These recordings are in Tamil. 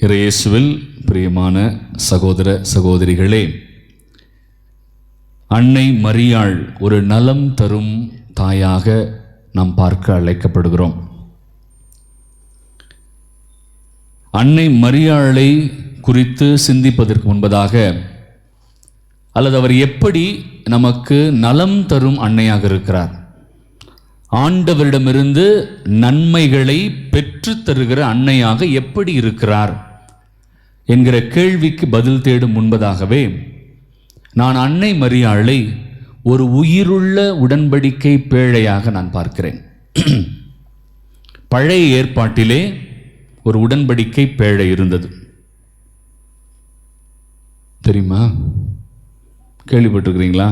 இயேசுவில் பிரியமான சகோதர சகோதரிகளே, அன்னை மரியாள் ஒரு நலம் தரும் தாயாக நாம் பார்க்க அழைக்கப்படுகிறோம். அன்னை மரியாளை குறித்து சிந்திப்பதற்கு முன்பதாக, அல்லது அவர் எப்படி நமக்கு நலம் தரும் அன்னையாக இருக்கிறார், ஆண்டவரிடமிருந்து நன்மைகளை பெற்று தருகிற அன்னையாக எப்படி இருக்கிறார் என்கிற கேள்விக்கு பதில் தேடும் முன்பதாகவே, நான் அன்னை மரியாளை ஒரு உயிருள்ள உடன்படிக்கை பேழையாக நான் பார்க்கிறேன். பழைய ஏற்பாட்டிலே ஒரு உடன்படிக்கை பேழை இருந்தது, தெரியுமா? கேள்விப்பட்டிருக்கிறீங்களா?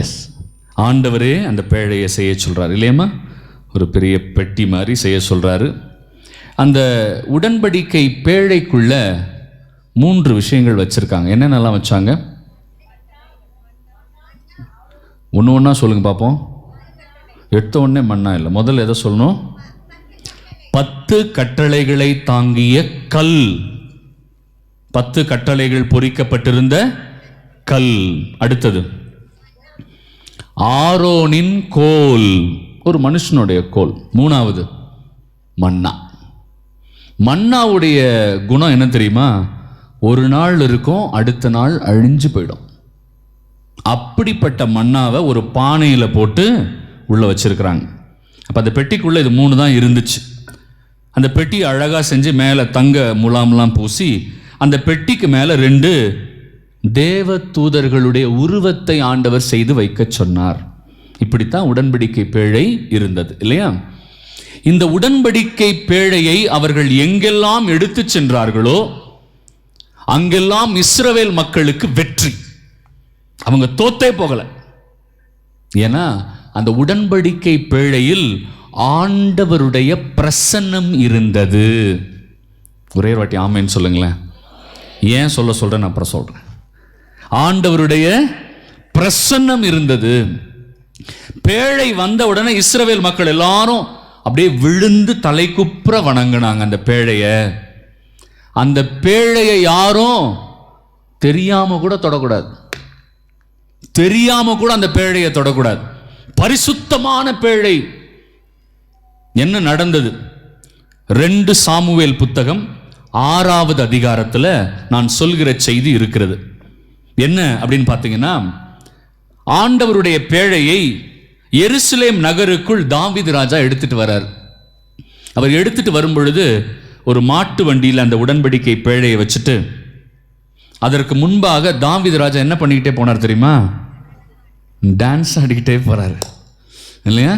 எஸ், ஆண்டவரே அந்த பேழையை செய்ய சொல்றாரு இல்லையம்மா. ஒரு பெரிய பெட்டி மாதிரி செய்ய சொல்றாரு. அந்த உடன்படிக்கை பேழைக்குள்ள 3 விஷயங்கள் வச்சிருக்காங்க. என்னென்னலாம் வச்சாங்க? ஒன்று ஒன்றா சொல்லுங்க பார்ப்போம். எடுத்த உடனே மண்ணா இல்லை, முதல்ல எதை சொல்லணும்? 10 கட்டளைகளை தாங்கிய கல், 10 கட்டளைகள் பொறிக்கப்பட்டிருந்த கல். அடுத்தது ஆரோனின் கோல், ஒரு மனுஷனுடைய கோல். 3வது மன்னா. மன்னாவுடைய குணம் என்ன தெரியுமா? ஒரு நாள் இருக்கும், அடுத்த நாள் அழிஞ்சு போயிடும். அப்படிப்பட்ட மன்னாவை ஒரு பானையில் போட்டு உள்ள வச்சிருக்கிறாங்க. அப்போ அந்த பெட்டிக்குள்ள இது 3 தான் இருந்துச்சு. அந்த பெட்டி அழகாக செஞ்சு மேலே தங்க முலாம்லாம் பூசி, அந்த பெட்டிக்கு மேலே 2 தேவ தூதர்களுடைய உருவத்தை ஆண்டவர் செய்து வைக்க சொன்னார். இப்படித்தான் உடன்படிக்கை பேழை இருந்தது இல்லையா? இந்த உடன்படிக்கை பேழையை அவர்கள் எங்கெல்லாம் எடுத்து சென்றார்களோ அங்கெல்லாம் இஸ்ரவேல் மக்களுக்கு வெற்றி. அவங்க தோத்தே போகல. ஏன்னா அந்த உடன்படிக்கை பேழையில் ஆண்டவருடைய பிரசன்னம் இருந்தது. ஒரே வாட்டி ஆமேன்னு சொல்லுங்களேன். ஏன் சொல்றேன் அப்புறம் சொல்றேன். ஆண்டவருடைய பிரசன்னம் இருந்தது. பேழை வந்த உடனே இஸ்ரவேல் மக்கள் எல்லாரும் அப்படியே விழுந்து தலை குப்புற வணங்கினாங்க அந்த பேழைய. அந்த பேழையை யாரும் தெரியாம கூட தொடக்கூடாது, தெரியாம கூட அந்த பேழையை தொடக்கூடாது. பரிசுத்தமான பேழை. என்ன நடந்தது? 2 சாமுவேல் புத்தகம் 6வது அதிகாரத்தில் நான் சொல்கிற செய்தி இருக்கிறது. என்ன அப்படின்னு பார்த்தீங்கன்னா, ஆண்டவருடைய பேழையை எருசலேம் நகருக்குள் தாவீது ராஜா எடுத்துட்டு வரார். அவர் எடுத்துட்டு வரும் பொழுது ஒரு மாட்டு வண்டியில் அந்த உடன்படிக்கை பேழையை வச்சுட்டு, அதற்கு முன்பாக தாவீது ராஜா என்ன பண்ணிக்கிட்டே போனார் தெரியுமா? டான்ஸ் ஆடிக்கிட்டே போறாரு இல்லையா?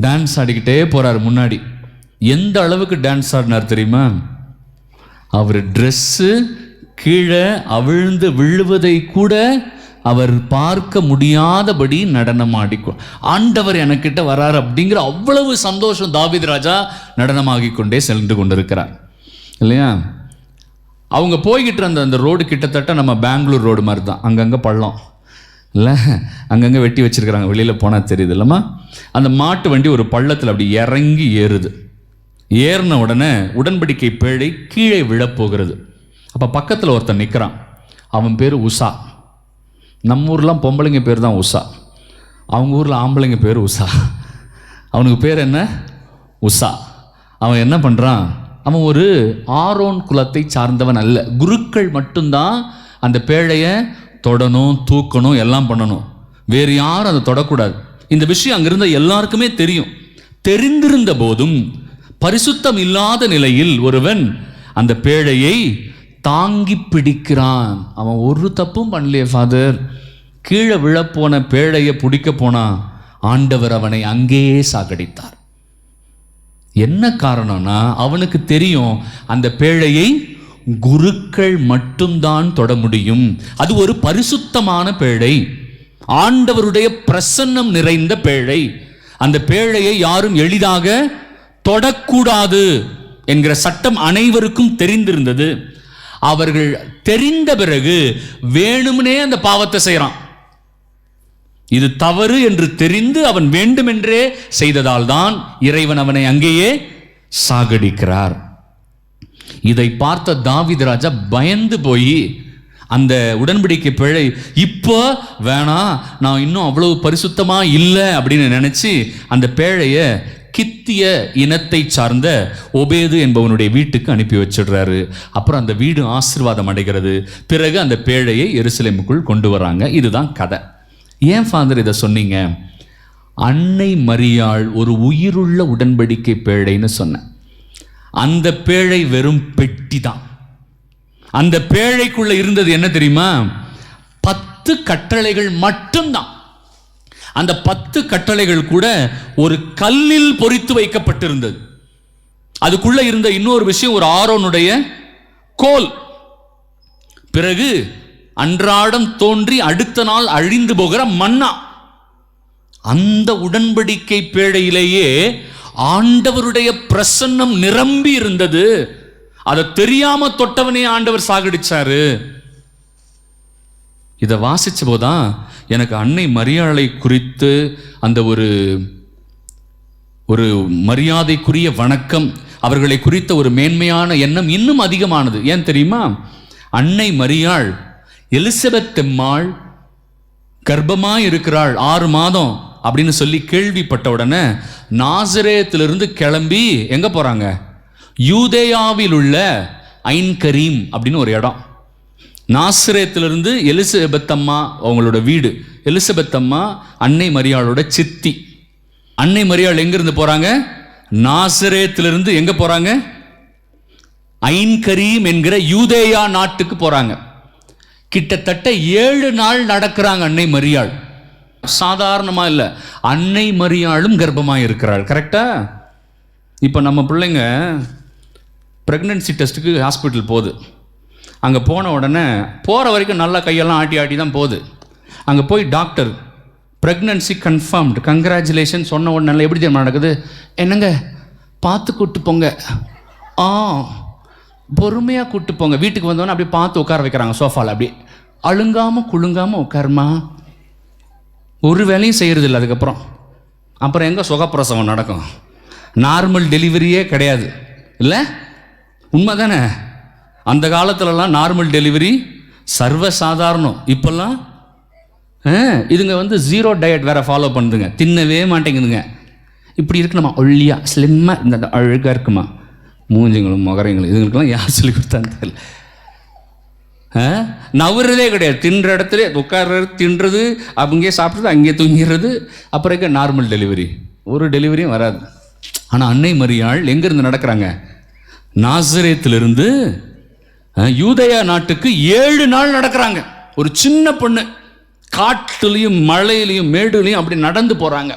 டான்ஸ் ஆடிக்கிட்டே போறாரு முன்னாடி. எந்த அளவுக்கு டான்ஸ் ஆடினார் தெரியுமா? அவர் ட்ரெஸ்ஸு கீழே அவிழ்ந்து விழுவதை கூட அவர் பார்க்க முடியாதபடி நடனம் ஆடிக்கொ, ஆண்டவர் எனக்கிட்ட வரார் அப்படிங்கிற அவ்வளவு சந்தோஷம் தாவீது ராஜா நடனமாகி கொண்டே சென்று கொண்டிருக்கிறார் இல்லையா? அவங்க போய்கிட்டு இருந்த அந்த ரோடு கிட்டத்தட்ட நம்ம பெங்களூர் ரோடு மாதிரி தான். அங்கங்கே பள்ளம் இல்லை, அங்கங்கே வெட்டி வச்சிருக்கிறாங்க, வெளியில் போனால் தெரியுது இல்லைம்மா? அந்த மாட்டு வண்டி ஒரு பள்ளத்தில் அப்படி இறங்கி ஏறுது. ஏறின உடனே உடன்படிக்கை பேழை கீழே விழப்போகிறது. அப்போ பக்கத்தில் ஒருத்தன் நிற்கிறான். அவன் பேர் உஷா. நம்ம ஊர்லாம் பொம்பளைங்க பேர் தான் உஷா, அவங்க ஊரில் ஆம்பளைங்க பேர் உஷா. அவனுக்கு பேர் என்ன? உஷா. அவன் என்ன பண்ணுறான்? அவன் ஒரு ஆரோன் குலத்தை சார்ந்தவன் அல்ல. குருக்கள் மட்டும்தான் அந்த பேழையை தொடணும், தூக்கணும், எல்லாம் பண்ணணும். வேறு யாரும் அதை தொடக்கூடாது. இந்த விஷயம் அங்கிருந்த எல்லாருக்குமே தெரியும். தெரிந்திருந்த போதும் பரிசுத்தம் இல்லாத நிலையில் ஒருவன் அந்த பேழையை தாங்கி பிடிக்கிறான். அவன் ஒரு தப்பும் பண்ணலையே ஃபாதர். கீழே விழப்போன பேழையை பிடிக்க போனா ஆண்டவர் அவனை அங்கேயே சாகடித்தார். என்ன காரணம்னா, அவனுக்கு தெரியும் அந்த பேழையை குருக்கள் மட்டும்தான் தொட முடியும். அது ஒரு பரிசுத்தமான பேழை, ஆண்டவருடைய பிரசன்னம் நிறைந்த பேழை. அந்த பேழையை யாரும் எளிதாக தொடக்கூடாது என்கிற சட்டம் அனைவருக்கும் தெரிந்திருந்தது. அவர்கள் தெரிந்த பிறகு வேணும்னே அந்த பாவத்தை செய்யறான். இது தவறு என்று தெரிந்து அவன் வேண்டுமென்றே செய்ததால் தான் இறைவன் அவனை அங்கேயே சாகடிக்கிறார். இதை பார்த்த தாவீது ராஜா பயந்து போய் அந்த உடன்படிக்கை பிழை இப்போ வேணாம், நான் இன்னும் அவ்வளவு பரிசுத்தமா இல்லை அப்படின்னு நினைச்சு அந்த பேழைய கித்திய இனத்தை சார்ந்த ஒபேது என்பவனுடைய வீட்டுக்கு அனுப்பி வச்சிடுறாரு. அப்புறம் அந்த வீடு ஆசீர்வாதம் அடைகிறது. பிறகு அந்த பேழையை எருசலேமுக்குள் கொண்டு வராங்க. இதுதான் கதை. ஏன் ஃபாதர் இதை சொன்னீங்க? அன்னை மரியாள் ஒரு உயிருள்ள உடன்படிக்கை பேழைன்னு சொன்னேன். அந்த பேழை வெறும் பெட்டி தான். அந்த பேழைக்குள்ள இருந்தது என்ன தெரியுமா? 10 கட்டளைகள் மட்டும்தான். அந்த 10 கட்டளைகள் கூட ஒரு கல்லில் பொறித்து வைக்கப்பட்டிருந்தது. அதுக்குள்ள இருந்த இன்னொரு விஷயம் ஒரு ஆரோனுடைய கோல். பிறகு அன்றாடம் தோன்றி அடுத்த நாள் அழிந்து போகிற மன்னா. அந்த உடன்படிக்கை பேழையிலேயே ஆண்டவருடைய பிரசன்னம் நிரம்பி இருந்தது. அதை தெரியாம தொட்டவனே ஆண்டவர் சாகடிச்சாரு. இதை வாசிச்ச போதான் எனக்கு அன்னை மரியாளை குறித்து அந்த ஒரு மரியாதைக்குரிய வணக்கம், அவர்களை குறித்த ஒரு மேன்மையான எண்ணம் இன்னும் அதிகமானது. ஏன் தெரியுமா? அன்னை மரியாள் எலிசபெத் அம்மாள் கர்ப்பமாய் இருக்கிறாள் 6 மாதம் அப்படின்னு சொல்லி கேள்விப்பட்ட உடனே நாசரேத்திலிருந்து கிளம்பி எங்க போறாங்க? யூதேயாவில் உள்ள ஐன்கரீம் அப்படின்னு ஒரு இடம். நாசரேத்திலிருந்து எலிசபெத் அம்மா அவங்களோட வீடு. எலிசபெத் அம்மா அன்னை மரியாளோட சித்தி. அன்னை மரியாள் எங்கிருந்து போறாங்க? நாசரேத்திலிருந்து எங்க போறாங்க? ஐன்கரீம் என்கிற யூதேயா நாட்டுக்கு போறாங்க. கிட்டத்தட்ட 7 நாள் நடக்கிறாங்க அன்னை மரியாள். சாதாரணமா இல்லை, அன்னை மரியாளும் கர்ப்பமாக இருக்கிறாள். கரெக்டா? இப்போ நம்ம பிள்ளைங்க ப்ரெக்னன்சி டெஸ்ட்டுக்கு ஹாஸ்பிட்டல் போகுது. அங்கே போன உடனே போகிற வரைக்கும் நல்லா கையெல்லாம் ஆட்டி ஆட்டி தான் போகுது. அங்கே போய் டாக்டர் ப்ரெக்னன்சி கன்ஃபார்ம்டு, கங்க்ராச்சுலேஷன் சொன்ன உடனே எப்படி தெரியுமா நடக்குது? என்னங்க பார்த்து கூப்பிட்டு போங்க, பொறுமையாக கூப்பிட்டு போங்க. வீட்டுக்கு வந்தோன்னே அப்படியே பார்த்து உட்கார வைக்கிறாங்க சோஃபாவில். அப்படி அழுங்காமல் குழுங்காமல் உட்காருமா. ஒரு வேலையும் செய்கிறது இல்லை. அப்புறம் எங்கே சுகப்பிரசவம் நடக்கும்? நார்மல் டெலிவரியே கிடையாது இல்லை? உண்மை தானே? அந்த காலத்துலலாம் நார்மல் டெலிவரி சர்வசாதாரணம். இப்போல்லாம் இதுங்க 0 டயட் வேற ஃபாலோ பண்ணுதுங்க. தின்னவே மாட்டேங்குதுங்க. இப்படி இருக்கணுமா, ஒல்லியாக ஸ்லிம்மாக இந்த அழகாக இருக்குமா, மூஞ்சிங்களும் முகரைங்களும். இதுங்களுக்கெல்லாம் யார் சொல்லி கொடுத்தான்னு தெரியல. நவுறதே கிடையாது. தின்ற இடத்துல உட்கார்றது, தின்றது, அங்கேயே சாப்பிட்றது, அங்கேயே தூங்கிறது. அப்புறம் நார்மல் டெலிவரி, ஒரு டெலிவரியும் வராது. ஆனால் அன்னை மரியாள் எங்கேருந்து நடக்கிறாங்க? நாசரேத்திலிருந்து யூதேயா நாட்டுக்கு 7 நாள் நடக்கிறாங்க. ஒரு சின்ன பொண்ணு காட்டுலையும் மழையிலையும் மேடுலையும் அப்படி நடந்து போறாங்க.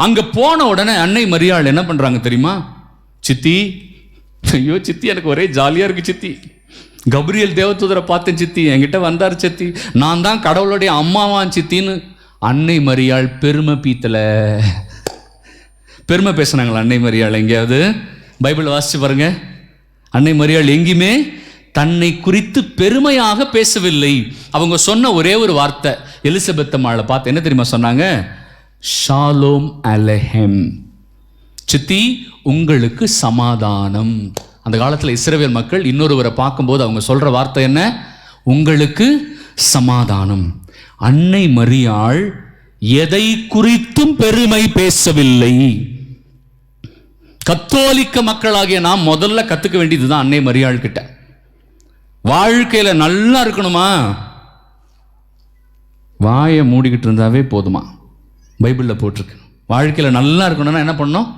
அங்க போன உடனே அன்னை மரியாள் என்ன பண்றாங்க தெரியுமா? சித்தி, ஐயோ சித்தி, எனக்கு ஒரே ஜாலியா இருக்கு சித்தி. கபிரியல் தேவதூதரை பார்த்தேன் சித்தி, என்கிட்ட வந்தார் சித்தி, நான் தான் கடவுளுடைய அம்மாவான் சித்தின்னு அன்னை மரியாள் பெருமை பீத்தல. பெருமை பேசுனாங்களா அன்னை மரியாள்? எங்கேயாவது பைபிள் வாசிச்சு பாருங்க. அன்னை மரியாள் எங்கேயுமே தன்னை குறித்து பெருமையாக பேசவில்லை. அவங்க சொன்ன ஒரே ஒரு வார்த்தை எலிசபெத் அம்மாளை பார்த்து என்ன தெரியுமா சொன்னாங்க? ஷாலோம் அலைஹிம், சித்தி உங்களுக்கு சமாதானம். அந்த காலத்தில் இஸ்ரவேல் மக்கள் இன்னொருவரை பார்க்கும்போது அவங்க சொல்ற வார்த்தை என்ன? உங்களுக்கு சமாதானம். அன்னை மரியாள் எதை குறித்தும் பெருமை பேசவில்லை. கத்தோலிக்க மக்களாகிய நாம் முதல்ல கத்துக்க வேண்டியதுதான் அன்னை மரியாள் கிட்ட. வாழ்க்கையில நல்லா இருக்கணுமா, வாயை மூடிக்கிட்டு இருந்தாவே போதுமா? பைபிள்ல போட்டிருக்கு. வாழ்க்கையில நல்லா இருக்கணும்னா என்ன பண்ணணும்?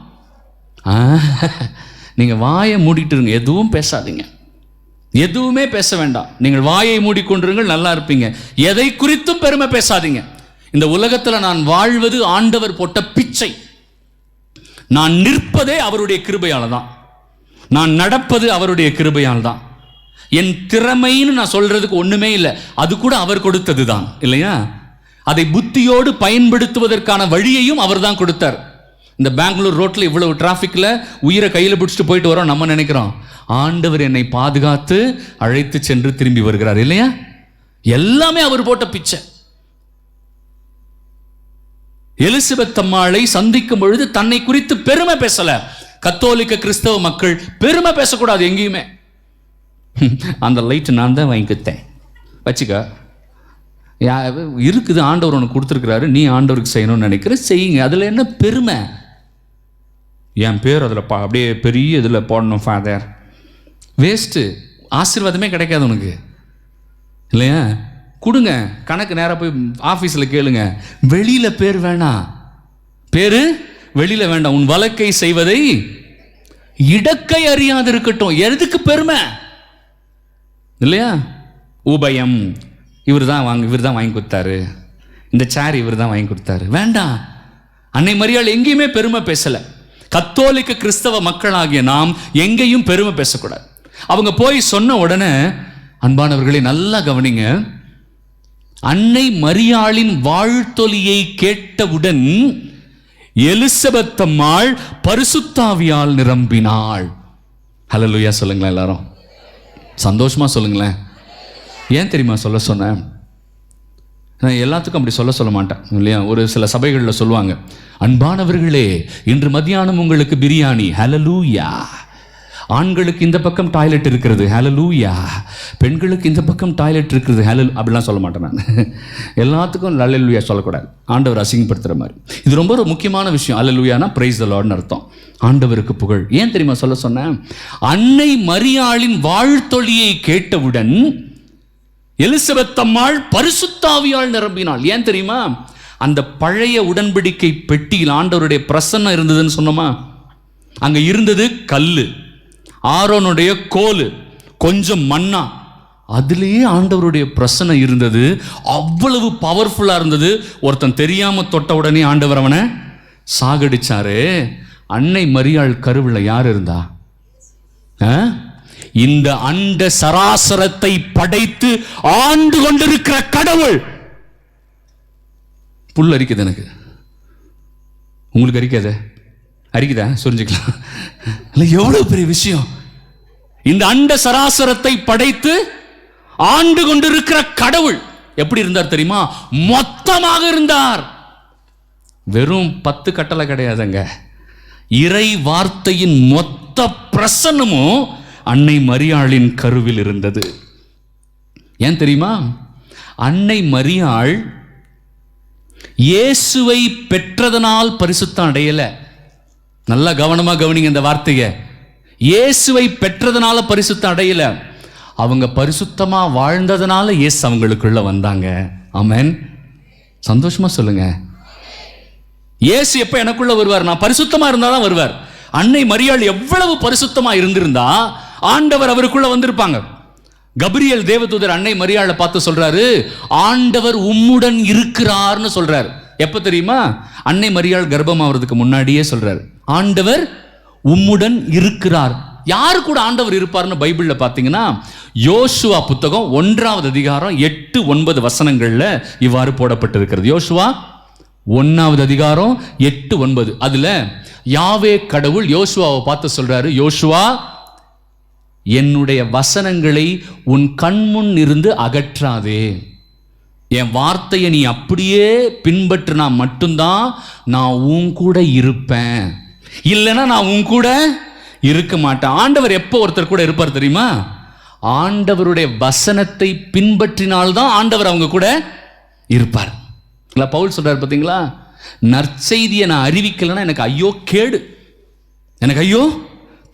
நீங்க வாயை மூடிக்கிட்டு இருங்க, எதுவும் பேசாதீங்க, எதுவுமே பேச வேண்டாம். நீங்கள் வாயை மூடிக்கொண்டிருங்கள், நல்லா இருப்பீங்க. எதை குறித்தும் பெருமை பேசாதீங்க. இந்த உலகத்தில் நான் வாழ்வது ஆண்டவர் போட்ட பிச்சை. நான் நிற்பதே அவருடைய கிருபையால் தான். நான் நடப்பது அவருடைய கிருபையால் தான். என் திறமைன்னு நான் சொல்றதுக்கு ஒண்ணுமே இல்லை. அது கூட அவர் கொடுத்தது தான் இல்லையா? அதை புத்தியோடு பயன்படுத்துவதற்கான வழியையும் அவர் தான் கொடுத்தார். இந்த பெங்களூர் ரோட்ல இவ்வளவு டிராஃபிக்ல உயிரை கையில் பிடிச்சிட்டு போயிட்டு வரோம். நம்ம நினைக்கிறோம் ஆண்டவர் என்னை பாதுகாத்து அழைத்து சென்று திரும்பி வருகிறார் இல்லையா? எல்லாமே அவர் போட்ட பிச்சை. எலிசபெத் அம்மாளை சந்திக்கும் பொழுது தன்னை குறித்து பெருமை பேசல. கத்தோலிக்க கிறிஸ்தவ மக்கள் பெருமை பேசக்கூடாது எங்கேயுமே. அந்த லைட்டு நான் தான் வாங்கி கொடுத்தேன், வச்சுக்க. இருக்குது, ஆண்டவர் உனக்கு கொடுத்துருக்கிறாரு, நீ ஆண்டவருக்கு செய்யணும்னு நினைக்கிற, செய்யுங்க. அதில் என்ன பெருமை? என் பேர் அதில் அப்படியே பெரிய இதில் போடணும் ஃபாதர், வேஸ்ட்டு. ஆசீர்வாதமே கிடைக்காது உனக்கு, இல்லையா? கொடுங்க, கணக்கு நேராக போய் ஆஃபீஸில் கேளுங்க. வெளியில் பேர் வேணாம், பேர் வெளியில் வேண்டாம். உன் வழக்கை செய்வதை இடக்கை அறியாது இருக்கட்டும். எதுக்கு பெருமை, இல்லையா? உபயம், இவர் தான் வாங்கி கொடுத்தாரு, இந்த சேர் இவர் தான் வாங்கி கொடுத்தாரு, வேண்டாம். அன்னை மரியாள் எங்கேயுமே பெருமை பேசலை. கத்தோலிக்க கிறிஸ்தவ மக்களாகிய நாம் எங்கேயும் பெருமை பேசக்கூடாது. அவங்க போய் சொன்ன உடனே, அன்பானவர்களை நல்லா கவனிங்க, அன்னை மரியாளின் வாழ்த்தொலியை கேட்டவுடன் எலிசபெத் அம்மாள் பரிசுத்தாவியால் நிரம்பினாள். ஹல்லேலூயா சொல்லுங்களேன், எல்லாரும் சந்தோஷமா சொல்லுங்களேன். ஏன் தெரியுமா சொல்ல சொன்னேன்? நான் எல்லாத்துக்கும் அப்படி சொல்ல மாட்டேன், இல்லையா? ஒரு சில சபைகளில் சொல்லுவாங்க, அன்பானவர்களே இன்று மத்தியானம் உங்களுக்கு பிரியாணி, ஹல்லேலூயா. ஆண்களுக்கு இந்த பக்கம் டாய்லெட் இருக்கிறது, ஹல்லேலூயா. பெண்களுக்கு இந்த பக்கம் டாய்லெட் இருக்கிறது, ஹல்லேலூயா. அப்படிலாம் சொல்ல மாட்டேன் நான். எல்லாத்துக்கும் ஹல்லேலூயா சொல்லக்கூடாது, ஆண்டவர் அசிங்கப்படுத்துகிற மாதிரி. இது ரொம்ப ஒரு முக்கியமான விஷயம். ஹல்லேலூயானா பிரைஸ் தி லார்ட்னு அர்த்தம், ஆண்டவருக்கு புகழ். ஏன் தெரியுமா சொல்ல சொன்னேன்? அன்னை மரியாளின் வாழ்த்தொலியை கேட்டவுடன் எலிசபெத் அம்மாள் பரிசுத்தாவியால் நிரம்பினாள். ஏன் தெரியுமா? அந்த பழைய உடன்படிக்கை பெட்டியில் ஆண்டவருடைய பிரசன்னம் இருந்ததுன்னு சொன்னோமா? அங்க இருந்தது கல்லு, ஆரோனுடைய கோலு, கொஞ்சம் மண்ணா, அதுலேயே ஆண்டவருடைய பிரசன்னம் இருந்தது. அவ்வளவு பவர்ஃபுல்லா இருந்தது. ஒருத்தன் தெரியாம தொட்ட உடனே ஆண்டவர் அவனை சாகடிச்சாரு. அன்னை மரியாள் கருவில் யார் இருந்தா? இந்த அண்ட சராசரத்தை படைத்து ஆண்டு கொண்டிருக்கிற கடவுள். புல் அரிக்குது எனக்கு, உங்களுக்கு அரிக்காத? அரிக்குதா? சொரிஞ்சுக்கலாம். எவ்வளவு பெரிய விஷயம்! இந்த அண்ட சராசரத்தை படைத்து ஆண்டு கொண்டிருக்கிற கடவுள் எப்படி இருந்தார் தெரியுமா? மொத்தமாக இருந்தார். வெறும் 10 கட்டளை கிடையாதுங்க, இறை வார்த்தையின் மொத்த பிரசன்னமும் அன்னை மரியாளின் கருவில் இருந்தது. ஏன் தெரியுமா? அன்னை மரியாள் இயேசுவை பெற்றதனால் பரிசுத்தம் அடையல. நல்லா கவனமா கவனிங்க இந்த வார்த்தையை. இயேசுவை பெற்றதனால பரிசுத்தம் அடையல, அவங்க பரிசுத்தமா வாழ்ந்ததனால இயேசு அவங்களுக்குள்ள வந்தாங்க. ஆமென். சந்தோஷமா சொல்லுங்க. இயேசு எப்ப எனக்குள்ள வருவார்? நான் பரிசுத்தமா இருந்தாதான் வருவார். அன்னை மரியாள் எவ்வளவு பரிசுத்தமா இருந்திருந்தா ஆண்டவர் அவருக்குள்ள வந்திருப்பாங்க. கபிரியல் தேவதூதர் அன்னை மரியாளை பார்த்து சொல்றாரு, ஆண்டவர் உம்முடன் இருக்கிறார்னு சொல்றாரு. எப்ப தெரியுமா? அன்னை மரியாள் கர்ப்பமாவதுக்கு முன்னாடியே சொல்றாரு, ஆண்டவர் உம்முடன் இருக்கிறார். யாரு கூட ஆண்டவர் இருப்பார்னு பைபிள்ல பாத்தீங்கன்னா, யோசுவா புத்தகம் 1வது அதிகாரம் 8-9 வசனங்கள்ல இவ்வாறு போடப்பட்டிருக்கிறது. யோசுவா 1வது அதிகாரம் 8-9. அதுல யாவே கடவுள் யோசுவாவை பார்த்து சொல்றாரு, யோசுவா, என்னுடைய வசனங்களை உன் கண்முன் இருந்து அகற்றாதே. என் வார்த்தையை நீ அப்படியே பின்பற்றினா மட்டும்தான் நான் உன் கூட இருப்பேன், இல்லைன்னா நான் உன் கூட இருக்க மாட்டேன். ஆண்டவர் எப்போ ஒருத்தர் கூட இருப்பார் தெரியுமா? ஆண்டவருடைய வசனத்தை பின்பற்றினால்தான் ஆண்டவர் அவங்க கூட இருப்பார். பவுல் சொல்றார் பார்த்தீங்களா, நற்செய்தியை நான் அறிவிக்கலைன்னா எனக்கு ஐயோ கேடு, எனக்கு ஐயோ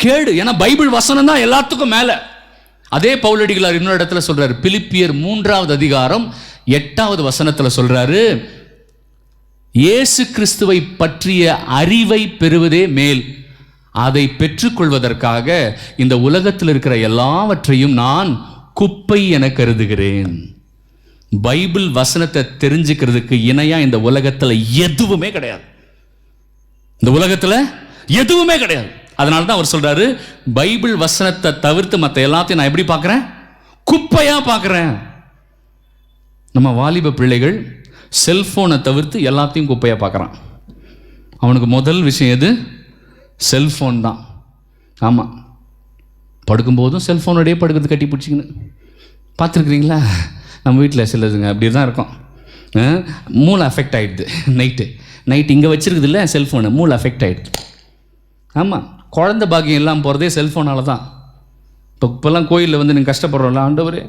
கேடு. ஏன்னா பைபிள் வசனம் தான் எல்லாத்துக்கும் மேல. அதே பவுலடிகளார் இன்னொரு இடத்துல சொல்றாரு, பிலிப்பியர் 3வது அதிகாரம் 8வது வசனத்துல சொல்றாரு, இயேசு கிறிஸ்துவை பற்றிய அறிவை பெறுவதே மேல், அதை பெற்றுக்கொள்வதற்காக இந்த உலகத்தில் இருக்கிற எல்லாவற்றையும் நான் குப்பை என கருதுகிறேன். பைபிள் வசனத்தை தெரிஞ்சுக்கிறதுக்கு இணையா இந்த உலகத்துல எதுவுமே கிடையாது. இந்த உலகத்துல எதுவுமே கிடையாது. அதனால தான் அவர் சொல்றாரு, பைபிள் வசனத்தை தவிர்த்து மற்ற எல்லாத்தையும் நான் எப்படி பார்க்கிறேன்? குப்பையா பார்க்கிறேன். நம்ம வாலிப பிள்ளைகள் செல்போனை தவிர்த்து எல்லாத்தையும் குப்பையா பார்க்கறான். அவனுக்கு முதல் விஷயம் எது? செல்போன் தான். ஆமா, படுக்கும்போதும் செல்போனோடய படுக்கிறது, கட்டி பிடிச்சிக்கின்னு. பார்த்துருக்குறீங்களா? நம்ம வீட்டில் சிலதுங்க அப்படி தான் இருக்கும். மூளை அஃபெக்ட் ஆகிடுது. நைட்டு இங்கே வச்சுருக்குது இல்லை செல்ஃபோனு, மூளை அஃபெக்ட் ஆகிடுது. ஆமாம், குழந்தை பாக்கியம் எல்லாம் போகிறதே செல்ஃபோனால தான். இப்போல்லாம் கோயிலில் வந்து நீங்கள் கஷ்டப்படுறோம்ல, ஆண்டவரே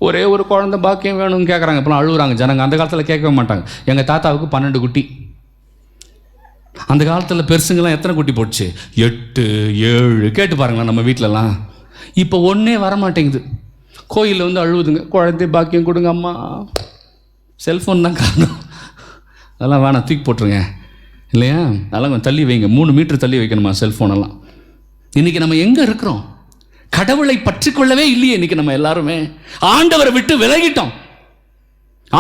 ஒரே ஒரு குழந்தை பாக்கியம் வேணும்னு கேட்குறாங்க. இப்போலாம் அழுகுறாங்க ஜனங்க. அந்த காலத்தில் கேட்கவே மாட்டாங்க. எங்கள் தாத்தாவுக்கு 12 குட்டி. அந்த காலத்தில் பெருசுங்கெல்லாம் எத்தனை குட்டி போச்சு? 8, 7 கேட்டு பாருங்களேன் நம்ம வீட்டிலலாம். இப்போ ஒன்றே வர மாட்டேங்குது. கோயிலில் வந்து அழுவுதுங்க, குழந்தை பாக்கியம் கொடுங்க அம்மா. செல்ஃபோன் தான் காரணம். அதெல்லாம் வேணாம், தூக்கி போட்டுருங்க இல்லையா? அதெல்லாம் கொஞ்சம் தள்ளி வைங்க. 3 மீட்டர் தள்ளி வைக்கணுமா செல்ஃபோனெல்லாம்? இன்றைக்கி நம்ம எங்கே இருக்கிறோம்? கடவுளை பற்றி கொள்ளவே இல்லையே இன்றைக்கி நம்ம எல்லாருமே. ஆண்டவரை விட்டு விலகிட்டோம்.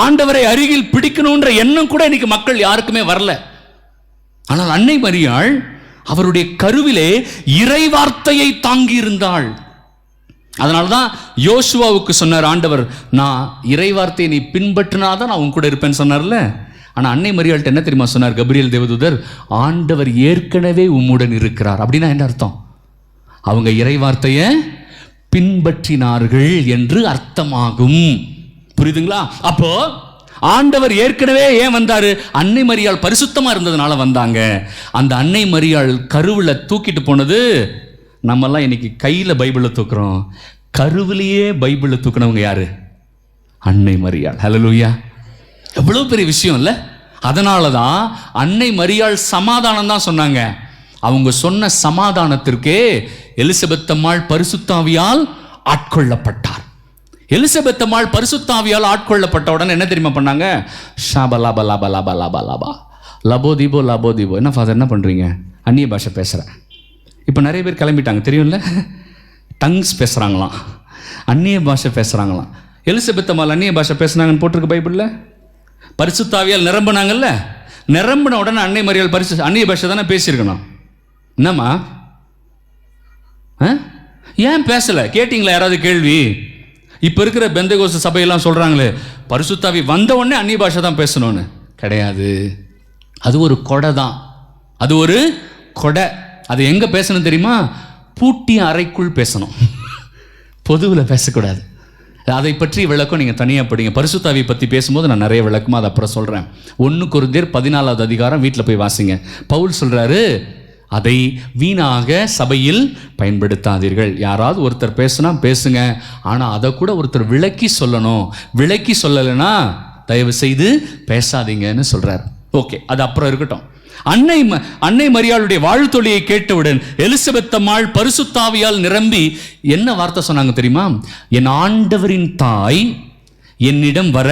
ஆண்டவரை அருகில் பிடிக்கணுன்ற எண்ணம் கூட இன்றைக்கி மக்கள் யாருக்குமே வரல. ஆனால் அன்னை மரியாள் அவருடைய கருவிலே இறை வார்த்தையை தாங்கி இருந்தாள். அதனால்தான் யோசுவாவுக்கு சொன்னார் ஆண்டவர், நான் இறை வார்த்தையை நீ பின்பற்றினாதான் நான் உன் கூட இருப்பேன்னு சொன்னார்ல. ஆனால் அன்னை மரியாள்கிட்ட என்ன தெரியுமா சொன்னார் கபிரியேல் தேவதூதர்? ஆண்டவர் ஏற்கனவே உம்முடன் இருக்கிறார். அப்படின்னா என்ன அர்த்தம்? அவங்க இறை வார்த்தையை பின்பற்றினார்கள் என்று அர்த்தமாகும். புரியுதுங்களா? அப்போ ஆண்டவர் ஏற்கனவே ஏன் வந்தாரு? அன்னை மரியாள் பரிசுத்தமா இருந்ததுனால வந்தாங்க. அந்த அன்னை மரியாள் கருவில் தூக்கிட்டு போனது. நம்மெல்லாம் இன்னைக்கு கையில் பைபிளை தூக்குறோம். கருவிலேயே பைபிளை தூக்கினவங்க யாரு? அன்னை மரியாள். ஹல்லேலூயா! எவ்வளோ பெரிய விஷயம் இல்லை? அதனால தான் அன்னை மரியாள் சமாதானம் தான் சொன்னாங்க. அவங்க சொன்ன சமாதானத்திற்கே எலிசபெத் அம்மாள் பரிசுத்தாவியால் ஆட்கொள்ளப்பட்டார். எலிசபெத் அம்மாள் பரிசுத்தாவியால் ஆட்கொள்ளப்பட்ட உடனே என்ன தெரியுமா பண்ணாங்க? ஷாபா லாபா லாபா லாபா லாபா லாபா லபோ தீபோ லபோ தீபோ. என்ன ஃபாதர் என்ன பண்ணுறீங்க? அந்நிய பாஷை பேசுகிறேன். இப்போ நிறைய பேர் கிளம்பிட்டாங்க தெரியும்ல, டங்ஸ் பேசுகிறாங்களாம், அந்நிய பாஷை பேசுகிறாங்களாம். எலிசபெத் அம்மாள் அந்நிய பாஷை பேசுனாங்கன்னு போட்டிருக்கு பைபிளில். பரிசுத்தாவியால் நிரம்பினாங்கல்ல, நிரம்பின உடனே அன்னை மரியாள் அந்நிய பாஷை தானே பேசியிருக்கணும். என்னம்மா ஏன் பேசலை? கேட்டிங்களா யாராவது கேள்வி? இப்போ இருக்கிற பெந்தகோஸ்து சபையெல்லாம் சொல்கிறாங்களே பரிசுத்தாவி வந்த உடனே அந்நிய பாஷை தான் பேசணும்னு. கிடையாது. அது ஒரு கொடை தான். அது ஒரு கொடை. அது எங்கே பேசணும் தெரியுமா? பூட்டிய அறைக்குள் பேசணும், பொதுவில் பேசக்கூடாது. அதை பற்றி விளக்கம் நீங்கள் தனியாக படிங்க. பரிசுத்தாவி பற்றி பேசும்போது நான் நிறைய விளக்கமாக அதை அப்புறம் சொல்கிறேன். 1 கொரிந்தியர் 14வது அதிகாரம் வீட்டில் போய் வாசிங்க. பவுல் சொல்கிறாரு, அதை வீணாக சபையில் பயன்படுத்தாதீர்கள். யாராவது ஒருத்தர் பேசுனா பேசுங்க, ஆனால் அதை கூட ஒருத்தர் விளக்கி சொல்லணும். விளக்கி சொல்லலைன்னா தயவு செய்து பேசாதீங்கன்னு சொல்கிறார். ஓகே, அது அப்புறம் இருக்கட்டும். அன்னை மரியாளுடைய வாழ்த்தொழியை கேட்டவுடன் எலிசபெத் அம்மாள் பரிசுத்தாவியால் நிரம்பி என்ன வார்த்தை சொன்னாங்க தெரியுமா? என் ஆண்டவரின் தாய் என்னிடம் வர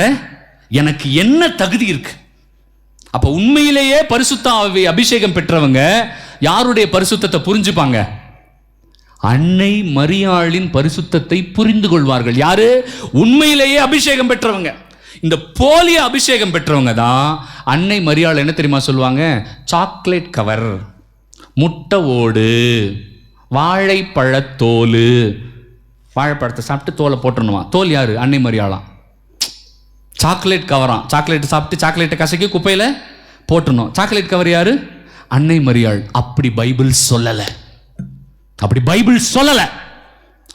எனக்கு என்ன தகுதி இருக்கு? அப்ப உண்மையிலேயே பரிசுத்தாவி அபிஷேகம் பெற்றவங்க யாருடைய பரிசுத்தத்தை புரிஞ்சுப்பாங்க? அன்னை மரியாளின் பரிசுத்தத்தை புரிந்து கொள்வார்கள். யாரு? உண்மையிலேயே அபிஷேகம் பெற்றவங்க. இந்த போலிய அபிஷேகம் பெற்றவங்க தான் அன்னை மரியாள் என்ன தெரியுமா சொல்லுவாங்க? சாக்லேட் கவர், முட்டை ஓடு, வாழைப்பழத்தோல். வாழைப்பழத்தை சாப்பிட்டு தோலை போட்டுருணுமா? தோல் யாரு? அன்னை மரியாளாம். சாக்லேட் கவரான். சாக்லேட் சாப்பிட்டு சாக்லேட்டை கசக்கி குப்பையில் போட்டுருணும். சாக்லேட் கவர் யாரு? அன்னை மரியாள். அப்படி பைபிள் சொல்லலை. அப்படி பைபிள் சொல்லலை.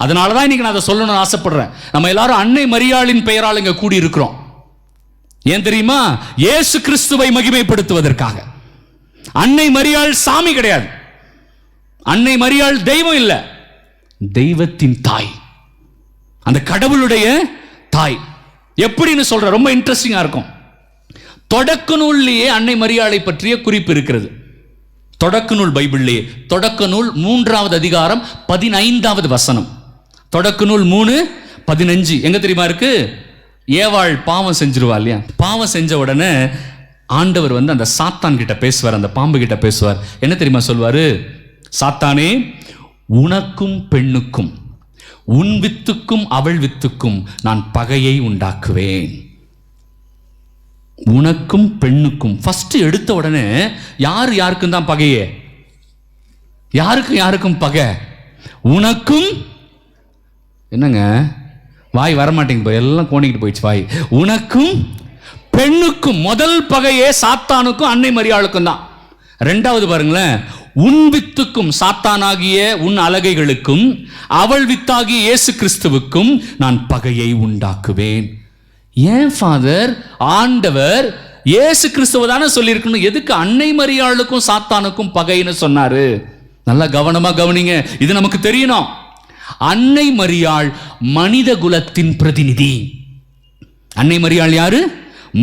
அதனால தான் இன்னைக்கு நான் அதை சொல்லணும்னு ஆசைப்படுறேன். நம்ம எல்லாரும் அன்னை மரியாளின் பெயரால் இங்கே கூடி இருக்கிறோம். ஏன் தெரியுமா? இயேசு கிறிஸ்துவை மகிமைப்படுத்துவதற்காக. அன்னை மரியாள் சாமி கிடையாது. அன்னை மரியாள் தெய்வம் இல்லை, தெய்வத்தின் தாய், அந்த கடவுளுடைய தாய். எப்படின்னு சொல்ற, ரொம்ப இன்ட்ரெஸ்டிங்கா இருக்கும். தொடக்க நூல்லையே அன்னை மரியாளை பற்றிய குறிப்பு இருக்கிறது. தொடக்க நூல் பைபிள்லேயே தொடக்க நூல் 3வது அதிகாரம் 15வது வசனம். தொடக்க நூல் 3:15 எங்க தெரியுமா இருக்கு? ஏவாள் பாவம் செஞ்சிருவா இல்லையா? பாவம் செஞ்ச உடனே ஆண்டவர் வந்து அந்த சாத்தான் கிட்ட பேசுவார், அந்த பாம்பு கிட்ட பேசுவார். என்ன தெரியுமா சொல்வாரு? சாத்தானே, உனக்கும் பெண்ணுக்கும், உன் வித்துக்கும் அவள் வித்துக்கும் நான் பகையை உண்டாக்குவேன். உனக்கும் பெண்ணுக்கும். ஃபர்ஸ்ட் எடுத்த உடனே யாருக்கும் தான் பகையே? யாருக்கும் பகை? உனக்கும். என்னங்க வாய் வரமாட்டேங்க, எல்லாம் கோணிக்கிட்டு போயிடுச்சு வாய். உனக்கும் பெண்ணுக்கும். முதல் பகையே சாத்தானுக்கும் அன்னை மரியாளுக்கும் தான். 2வது பாருங்களேன், உன் வித்துக்கும், சாத்தானாகிய உன் அலகைகளுக்கும், அவள் வித்தாகிய இயேசு கிறிஸ்துவுக்கும் நான் பகையை உண்டாக்குவேன். ஏன் ஃபாதர்? ஆண்டவர் இயேசு கிறிஸ்துவ தானே சொல்லியிருக்கணும். எதுக்கு அன்னை மரியாளுக்கும் சாத்தானுக்கும் பகைன்னு சொன்னாரு? நல்லா கவனமா கவனிங்க, இது நமக்கு தெரியணும். அன்னை மரியாள் மனித குலத்தின் பிரதிநிதி. அன்னை மரியாள் யாரு?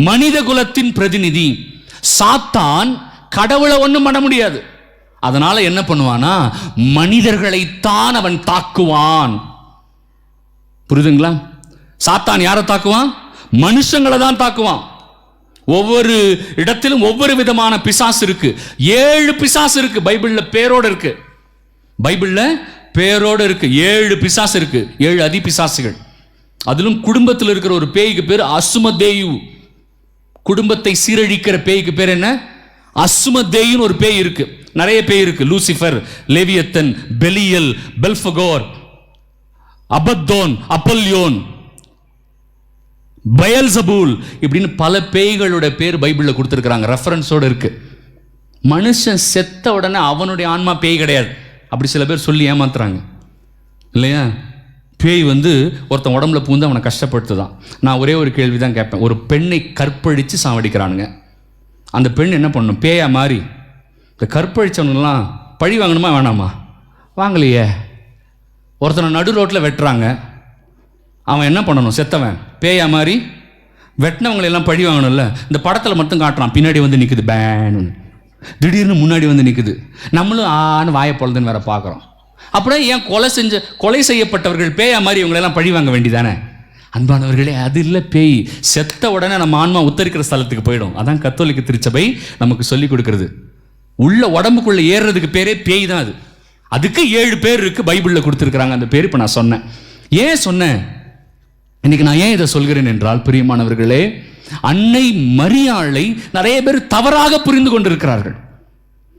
மனித குலத்தின் பிரதிநிதி. சாத்தான் கடவுளை ஒண்ணும் பண்ண முடியாது. அதனால என்ன பண்ணுவானா, மனிதர்களைத்தான் அவன் தாக்குவான். புரியுதுங்களா? சாத்தான் யாரை தாக்குவான்? மனுஷங்களை தான் தாக்குவான். ஒவ்வொரு இடத்திலும் ஒவ்வொரு விதமான பிசாசு இருக்கு. 7 பிசாசு இருக்கு. பைபிள்ல பேரோட இருக்கு. பைபிள்ல பேரோட இருக்கு. 7 பிசாசு இருக்கு. 7 அதி பிசாசுகள். அதிலும் குடும்பத்தில் இருக்கிற ஒரு பேய்க்கு பேர் அசுமதேயு. குடும்பத்தை சீரழிக்கிற பேய்க்கு பேர் என்ன? அசுமதேயுன்னு ஒரு பேய் இருக்கு. நிறைய பேய் இருக்கு. லூசிஃபர், லேவியத்தன், பெலியல், பெல்ஃபகோர், அபத்தோன், அப்பல்யோன், பயல்சபூல், இப்படின்னு பல பேய்களோட பேர் பைபிள்ல கொடுத்திருக்கிறாங்க. ரெஃபரன்ஸோட இருக்கு. மனுஷன் செத்த உடனே அவனுடைய ஆன்மா பேய் கிடையாது, அப்படி சில பேர் சொல்லி ஏமாத்துறாங்க இல்லையா? பேய் ஒருத்தன் உடம்புல பூந்து அவனை கஷ்டப்படுத்துதான். நான் ஒரே ஒரு கேள்வி தான் கேட்பேன். ஒரு பெண்ணை கற்பழித்து சாவடிக்கிறானுங்க. அந்த பெண் என்ன பண்ணணும்? பேயா மாறி இந்த கற்பழிச்சவனுலாம் பழி வாங்கணுமா வேணாமா? வாங்கலையே. ஒருத்தனை நடு ரோட்டில் வெட்டுறாங்க. அவன் என்ன பண்ணணும்? செத்தவன் பேயா மாதிரி வெட்டினவங்களெல்லாம் பழி வாங்கணும்ல. இந்த படத்தில் மட்டும் காட்டுறான், பின்னாடி நிற்குது பேனு, திடீர்னு முன்னாடி நிற்குது. நம்மளும் ஆன்னு வாயை பொழுதுன்னு வேற பார்க்குறோம். அப்படியே ஏன் கொலை செய்யப்பட்டவர்கள் பேயா மாதிரி இவங்களெல்லாம் பழி வாங்க வேண்டியதானே? அன்பானவர்களே, அது இல்லை பேய். செத்த உடனே நம்ம ஆன்மா உத்தரிக்கிற ஸ்தலத்துக்கு போயிடும். அதான் கத்தோலிக்க திருச்சபை நமக்கு சொல்லி கொடுக்கிறது. உள்ள உடம்புக்குள்ள ஏறுறதுக்கு பேரே பேய் தான். அதுக்கு 7 பேர் இருக்கு, பைபிள்ல கொடுத்துருக்காங்க. அந்த பேர் இப்ப நான் சொன்னேன். ஏன் சொன்னேன்? இன்னைக்கு நான் ஏன் இதை சொல்கிறேன் என்றால், பிரியமானவர்களே, அன்னை மரியாளை நிறைய பேர் தவறாக புரிந்து கொண்டிருக்கிறார்கள்.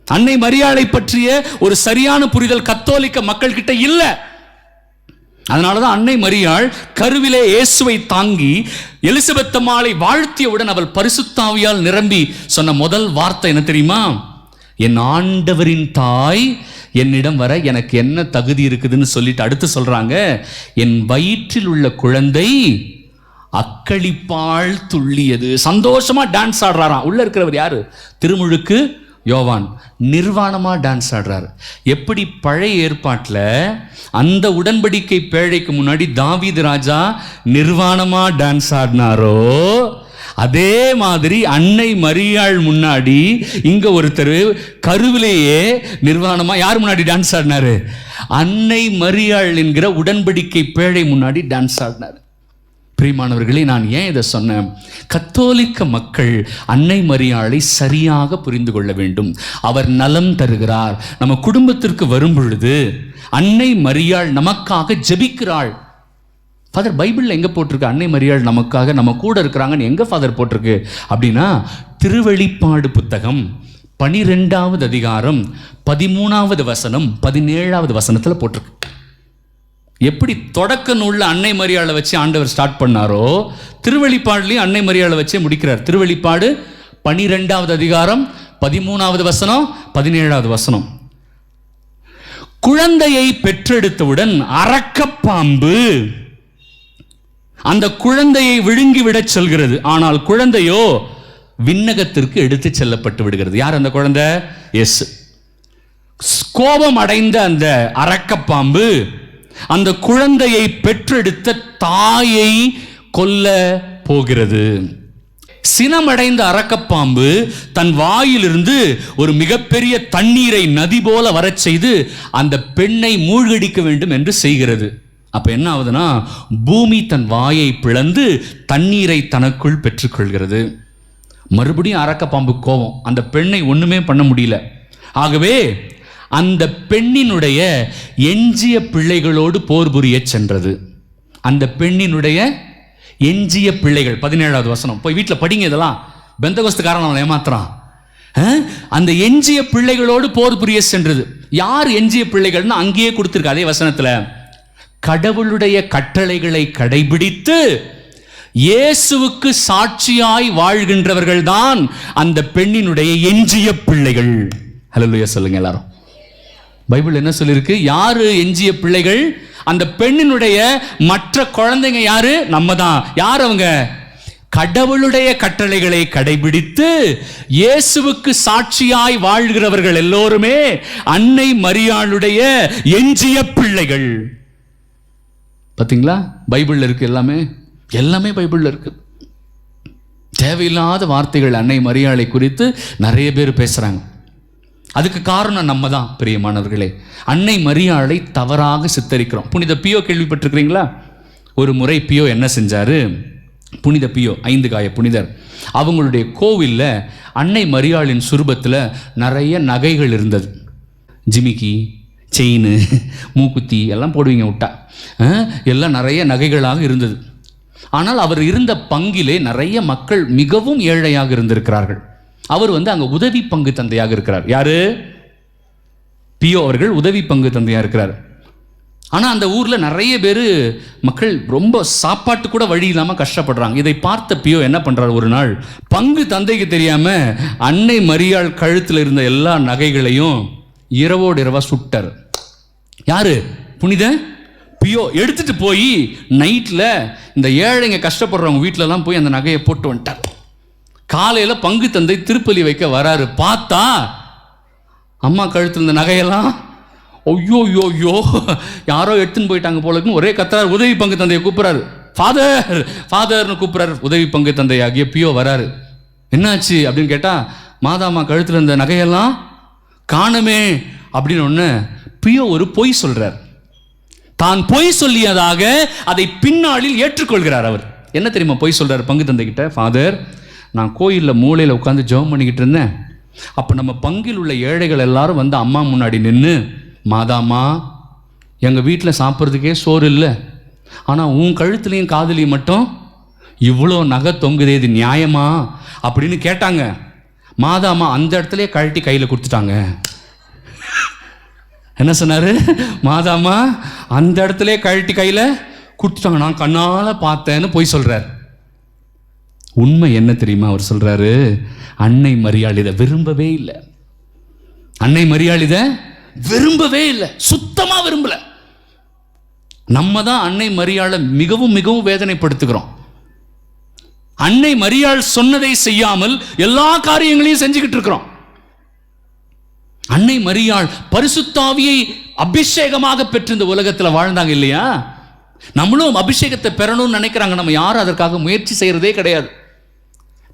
அன்னை மரியாளை பற்றிய ஒரு சரியான புரிதல் கத்தோலிக்க மக்கள் கிட்ட இல்ல. அதனாலதான் அன்னை மரியாள் கருவிலே இயேசுவை தாங்கி எலிசபெத் அம்மாளை வாழ்த்தியவுடன் அவள் பரிசுத்த ஆவியால் நிரம்பி சொன்ன முதல் வார்த்தை என்ன தெரியுமா? என் ஆண்டவரின் தாய் என்னிடம் வர எனக்கு என்ன தகுதி இருக்குதுன்னு சொல்லிட்டு அடுத்து சொல்றாங்க, என் வயிற்றில் உள்ள குழந்தை அக்களிப்பால் துள்ளியது. சந்தோஷமா டான்ஸ் ஆடுறாராம். உள்ள இருக்கிறவர் யாரு? திருமுழுக்கு யோவான். நிர்வாணமா டான்ஸ் ஆடுறாரு. எப்படி பழைய ஏற்பாட்டில் அந்த உடன்படிக்கை பேழைக்கு முன்னாடி தாவீது ராஜா நிர்வாணமா டான்ஸ் ஆடினாரோ, அதே மாதிரி அன்னை மரியாள் முன்னாடி இங்க ஒருத்தர் கருவிலேயே நிர்வாணமா யார் முன்னாடி டான்ஸ் ஆடினாரு? அன்னை மரியாள் என்கிற உடன்படிக்கை பேழை முன்னாடி டான்ஸ் ஆடினார். பிரியமானவர்களே, நான் ஏன் இதை சொன்னேன்? கத்தோலிக்க மக்கள் அன்னை மரியாளை சரியாக புரிந்து கொள்ள வேண்டும். அவர் நலம் தருகிறார். நம்ம குடும்பத்திற்கு வரும் பொழுது அன்னை மரியாள் நமக்காக ஜெபிக்கிறாள். ஃபாதர், பைபிள்ல எங்க போட்டிருக்கு அன்னை மரியாள் நமக்காக நம்ம கூட இருக்கிறாங்கன்னு எங்க ஃபாதர் போட்டிருக்கு அப்படின்னா, திருவெளிப்பாடு புத்தகம் 12வது அதிகாரம் 13வது வசனம் 17வது வசனத்துல போட்டிருக்கு. எப்படி தொடக்க நூல்ல அன்னை மரியாளை வச்சு ஆண்டவர் ஸ்டார்ட் பண்ணாரோ, திருவெளிப்பாடுலையும் அன்னை மரியாளை வச்சே முடிக்கிறார். திருவெளிப்பாடு 12வது அதிகாரம் 13வது வசனம் 17வது வசனம். குழந்தையை பெற்றெடுத்தவுடன் அரக்கப்பாம்பு அந்த குழந்தையை விழுங்கி விட செல்கிறது. ஆனால் குழந்தையோ விண்ணகத்திற்கு எடுத்து செல்லப்பட்டு விடுகிறது. யார் அந்த குழந்தை? எஸ். கோபம் அடைந்த அந்த அரக்கப்பாம்பு அந்த குழந்தையை பெற்றெடுத்த தாயை கொல்ல போகிறது. சினமடைந்த அரக்கப்பாம்பு தன் வாயிலிருந்து ஒரு மிகப்பெரிய தண்ணீரை நதி போல வரச் செய்து அந்த பெண்ணை மூழ்கடிக்க வேண்டும் என்று செய்கிறது. அப்ப என்ன ஆகுதுன்னா, பூமி தன் வாயை பிளந்து தண்ணீரை தனக்குள் பெற்றுக்கொள்கிறது. மறுபடியும் அரக்கப்பாம்பு கோபம், அந்த பெண்ணை ஒண்ணுமே பண்ண முடியல. ஆகவே அந்த பெண்ணினுடைய எஞ்சிய பிள்ளைகளோடு போர் புரிய சென்றது. அந்த பெண்ணினுடைய எஞ்சிய பிள்ளைகள் 17வது வசனம். போய் வீட்டில் படிங்க. இதெல்லாம் பெந்தகோஸ்துக்காரன் அவனை ஏமாத்துறான். அந்த எஞ்சிய பிள்ளைகளோடு போர் புரிய சென்றது. யார் எஞ்சிய பிள்ளைகள்னு அங்கேயே கொடுத்திருக்கு அதே வசனத்துல. கடவுளுடைய கட்டளைகளை கடைபிடித்து இயேசுவுக்கு சாட்சியாய் வாழ்கின்றவர்கள் தான் அந்த பெண்ணினுடைய எஞ்சிய பிள்ளைகள். ஹல்லேலூயா சொல்லுங்க எல்லாரும். பைபிள் என்ன சொல்லிருக்கு? யாரு எஞ்சிய பிள்ளைகள்? அந்த பெண்ணினுடைய மற்ற குழந்தைங்க யாரு? நம்ம தான். யார் அவங்க? கடவுளுடைய கட்டளைகளை கடைபிடித்து இயேசுவுக்கு சாட்சியாய் வாழ்கிறவர்கள் எல்லோருமே அன்னை மரியாளுடைய எஞ்சிய பிள்ளைகள். பார்த்தீங்களா? பைபிளில் இருக்குது, எல்லாமே பைபிளில் இருக்குது. தேவையில்லாத வார்த்தைகள் அன்னை மரியாளை குறித்து நிறைய பேர் பேசுகிறாங்க. அதுக்கு காரணம் நம்ம தான் பிரியமானவர்களே. அன்னை மரியாளை தவறாக சித்தரிக்கிறோம். புனித பியோ கேள்விப்பட்டிருக்கிறீங்களா? ஒரு முறை பியோ என்ன செஞ்சார்? புனித பியோ 5 காய புனிதர், அவங்களுடைய கோவிலில் அன்னை மரியாளின் சுரூபத்தில் நிறைய நகைகள் இருந்தது. ஜிமிக்கி, செயின், மூக்குத்தி எல்லாம் போடுவீங்க விட்டா, எல்லாம் நிறைய நகைகளாக இருந்தது. ஆனால் அவர் இருந்த பங்கிலே நிறைய மக்கள் மிகவும் ஏழையாக இருந்திருக்கிறார்கள். அவர் அங்கே உதவி பங்கு தந்தையாக இருக்கிறார். யாரு? பியோ அவர்கள் உதவி பங்கு தந்தையாக இருக்கிறார். ஆனால் அந்த ஊரில் நிறைய பேர் மக்கள் ரொம்ப சாப்பாட்டு கூட வழி இல்லாமல் கஷ்டப்படுறாங்க. இதை பார்த்த பியோ என்ன பண்ணுறார்? ஒரு நாள் பங்கு தந்தைக்கு தெரியாமல் அன்னை மரியாள் கழுத்தில் இருந்த எல்லா நகைகளையும் இரவோடு இரவா சுட்டார். யாரு? புனித பியோ. எடுத்துட்டு போய் நைட்டில் இந்த ஏழைங்க கஷ்டப்படுறவங்க வீட்டிலலாம் போய் அந்த நகையை போட்டு வந்துட்டார். காலையில் பங்கு தந்தை திருப்பலி வைக்க வராரு. பார்த்தா அம்மா கழுத்தில் இருந்த நகையெல்லாம் ஐயோ ஐயோ ஐயோ யாரோ எடுத்துன்னு போயிட்டாங்க போலக்குன்னு ஒரே கத்துறாரு. உதவி பங்கு தந்தையை கூப்பிட்றாரு. ஃபாதர் ஃபாதர்னு கூப்பிட்றாரு. உதவி பங்கு தந்தை ஆகிய பியோ வராரு. என்னாச்சு அப்படின்னு கேட்டால், மாதாமா கழுத்தில் இருந்த நகையெல்லாம் காணுமே அப்படின்னு ஒன்று பியோ ஒரு பொய் சொல்கிறார். தான் பொய் சொல்லியதாக அதை பின்னாளில் ஏற்றுக்கொள்கிறார். அவர் என்ன தெரியுமா பொய் சொல்கிறார் பங்கு தந்தைக்கிட்ட? ஃபாதர், நான் கோயிலில் மூலையில் உட்காந்து ஜெபம் பண்ணிக்கிட்டு இருந்தேன். அப்போ நம்ம பங்கில் உள்ள ஏழைகள் எல்லாரும் அம்மா முன்னாடி நின்று, மாதாமா எங்கள் வீட்டில் சாப்பிட்றதுக்கே சோறு இல்லை, ஆனால் உன் கழுத்துலையும் காதுலையும் மட்டும் இவ்வளோ நகை தொங்குதே, இது நியாயமா அப்படின்னு கேட்டாங்க. மாதாமா அந்த இடத்துல கழட்டி கையில் கொடுத்துட்டாங்க. என்ன சொன்னார்? மாதாமா அந்த இடத்துல கழட்டி கையில் கொடுத்துட்டாங்க, நான் கண்ணால் பார்த்தேன்னு போய் சொல்கிறார். உண்மை என்ன தெரியுமா? அவர் சொல்கிறாரு, அன்னை மரியாள் இதை விரும்பவே இல்லை. அன்னை மரியாள் இதை விரும்பவே இல்லை, சுத்தமாக விரும்பலை. நம்ம தான் அன்னை மரியாளை மிகவும் மிகவும் வேதனைப்படுத்துகிறோம். அன்னை மரியாள் சொன்னதை செய்யாமல் எல்லா காரியங்களையும் செஞ்சுக்கிட்டு இருக்கிறோம். அன்னை மரியாள் பரிசுத்தாவியை அபிஷேகமாக பெற்று இந்த உலகத்தில் வாழ்ந்தாங்க இல்லையா? நம்மளும் அபிஷேகத்தை பெறணும்னு நினைக்கிறாங்க. நம்ம யாரும் அதற்காக முயற்சி செய்யறதே கிடையாது.